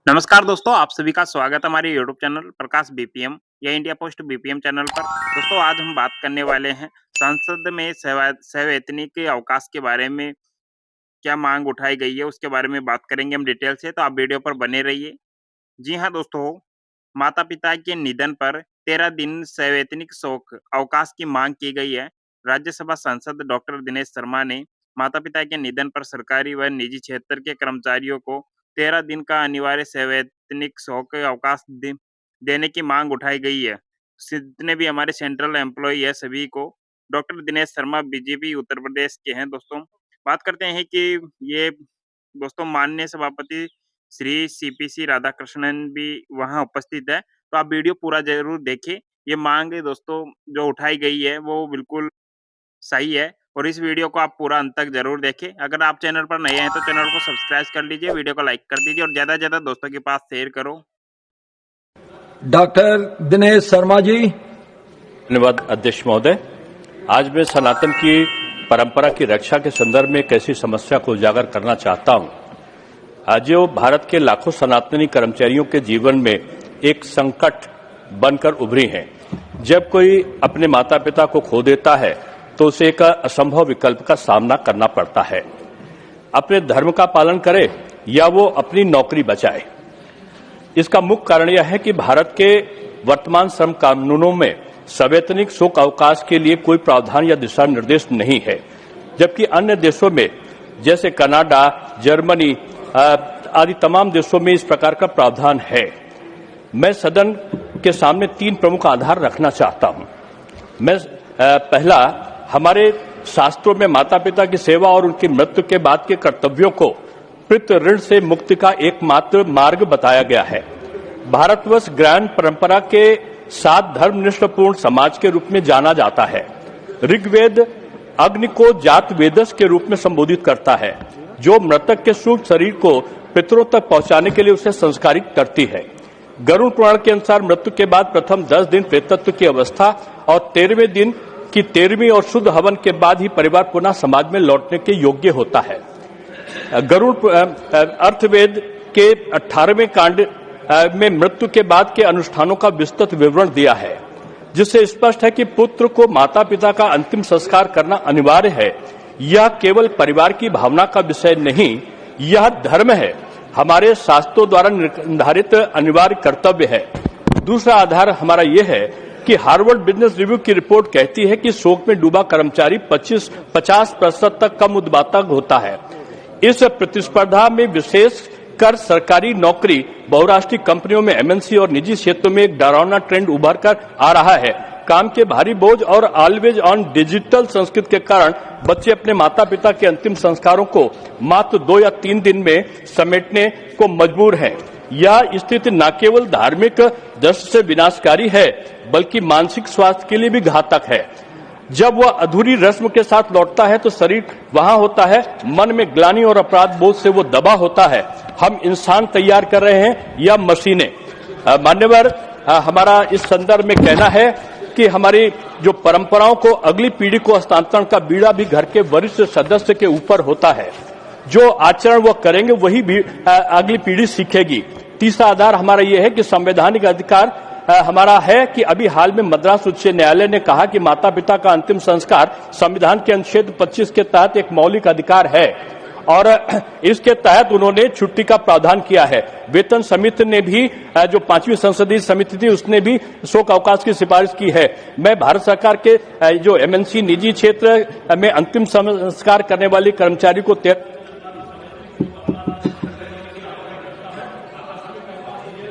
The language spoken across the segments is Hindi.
नमस्कार दोस्तों, आप सभी का स्वागत है हमारे यूट्यूब चैनल प्रकाश बीपीएम या इंडिया पोस्ट बीपीएम चैनल पर। दोस्तों, आज हम बात करने वाले हैं संसद में सवैतनिक अवकाश के बारे में। क्या मांग उठाई गई है उसके बारे में बात करेंगे हम डिटेल से, तो आप वीडियो पर बने रहिए। जी हाँ दोस्तों, माता-पिता के निधन पर 13 दिन सवैतनिक शोक अवकाश की मांग की गई है। राज्यसभा सांसद डॉक्टर दिनेश शर्मा ने माता-पिता के निधन पर सरकारी व निजी क्षेत्र के कर्मचारियों को 13 दिन का अनिवार्य सवैतनिक शोक अवकाश देने की मांग उठाई गई है। जितने भी हमारे सेंट्रल एम्प्लॉई है सभी को। डॉक्टर दिनेश शर्मा बीजेपी उत्तर प्रदेश के हैं दोस्तों। बात करते हैं कि ये दोस्तों माननीय सभापति श्री सीपीसी राधाकृष्णन भी वहाँ उपस्थित है, तो आप वीडियो पूरा ज़रूर देखें। ये माँग दोस्तों जो उठाई गई है वो बिल्कुल सही है और इस वीडियो को आप पूरा अंत तक ज़रूर देखें। अगर आप चैनल पर नए हैं तो चैनल को सब्सक्राइब कर लीजिए, वीडियो को लाइक कर दीजिए और ज़्यादा से ज़्यादा दोस्तों के पास शेयर करो। डॉक्टर दिनेश शर्मा जी। धन्यवाद अध्यक्ष महोदय। आज मैं सनातन की परंपरा की रक्षा के संदर्भ में एक ऐसी समस्या को उजागर करना चाहता हूं। आज जो भारत के लाखों सनातनी कर्मचारियों के जीवन में एक संकट बनकर उभरी हैं। जब कोई अपने माता पिता को खो देता है तो उसे एक असंभव विकल्प का सामना करना पड़ता है। अपने धर्म का पालन करे या वो अपनी नौकरी बचाए। इसका मुख्य कारण यह है कि भारत के वर्तमान श्रम कानूनों में सवैतनिक शोक अवकाश के लिए कोई प्रावधान या दिशा निर्देश नहीं है, जबकि अन्य देशों में जैसे कनाडा, जर्मनी आदि तमाम देशों में इस प्रकार का प्रावधान है। मैं सदन के सामने 3 प्रमुख आधार रखना चाहता हूं। पहला, हमारे शास्त्रों में माता पिता की सेवा और उनकी मृत्यु के बाद के कर्तव्यों को पितृ ऋण से मुक्ति का एकमात्र मार्ग बताया गया है। भारतवर्ष ज्ञान परंपरा के 7 धर्मनिष्ठपूर्ण समाज के रूप में जाना जाता है। ऋग्वेद अग्नि को जात वेदस के रूप में संबोधित करता है, जो मृतक के सूक्ष्म शरीर को पितरों तक पहुंचाने के लिए उसे संस्कारित करती है। गरुड़ पुराण के अनुसार मृत्यु के बाद प्रथम 10 दिन प्रेतत्व की अवस्था और 13वें दिन की 13वीं और शुद्ध हवन के बाद ही परिवार पुनः समाज में लौटने के योग्य होता है। गरुड़ अर्थवेद के 18वें कांड में मृत्यु के बाद के अनुष्ठानों का विस्तृत विवरण दिया है, जिससे स्पष्ट है कि पुत्र को माता पिता का अंतिम संस्कार करना अनिवार्य है। यह केवल परिवार की भावना का विषय नहीं, यह धर्म है, हमारे शास्त्रों द्वारा निर्धारित अनिवार्य कर्तव्य है। दूसरा आधार हमारा यह है कि हार्वर्ड बिजनेस रिव्यू की रिपोर्ट कहती है कि शोक में डूबा कर्मचारी 50% तक कम उत्पादक होता है। इस प्रतिस्पर्धा में विशेष कर सरकारी नौकरी, बहुराष्ट्रीय कंपनियों में एमएनसी और निजी क्षेत्रों में एक डरावना ट्रेंड उभर कर आ रहा है। काम के भारी बोझ और ऑलवेज ऑन डिजिटल संस्कृति के कारण बच्चे अपने माता पिता के अंतिम संस्कारों को मात्र 2 या 3 दिन में समेटने को मजबूर हैं। यह स्थिति न केवल धार्मिक दृष्टि से विनाशकारी है, बल्कि मानसिक स्वास्थ्य के लिए भी घातक है। जब वह अधूरी रस्म के साथ लौटता है तो शरीर वहां होता है, मन में ग्लानि और अपराध बोध से वो दबा होता है। हम इंसान तैयार कर रहे हैं या मशीनें? मान्यवर, हमारा इस संदर्भ में कहना है कि हमारी जो परंपराओं को अगली पीढ़ी को हस्तांतरण का बीड़ा भी घर के वरिष्ठ सदस्य के ऊपर होता है। जो आचरण वो करेंगे वही भी अगली पीढ़ी सीखेगी। तीसरा आधार हमारा यह है कि संवैधानिक अधिकार हमारा है कि अभी हाल में मद्रास उच्च न्यायालय ने कहा कि माता पिता का अंतिम संस्कार संविधान के अनुच्छेद 25 के तहत एक मौलिक अधिकार है और इसके तहत उन्होंने छुट्टी का प्रावधान किया है। वेतन समिति ने भी, जो 5वीं संसदीय समिति थी, उसने भी शोक अवकाश की सिफारिश की है। मैं भारत सरकार के जो एमएनसी निजी क्षेत्र में अंतिम संस्कार करने वाले कर्मचारी को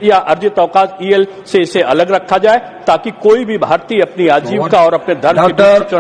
या अर्जित अवकाश ईएल से इसे अलग रखा जाए, ताकि कोई भी भारतीय अपनी आजीविका और अपने धर्म के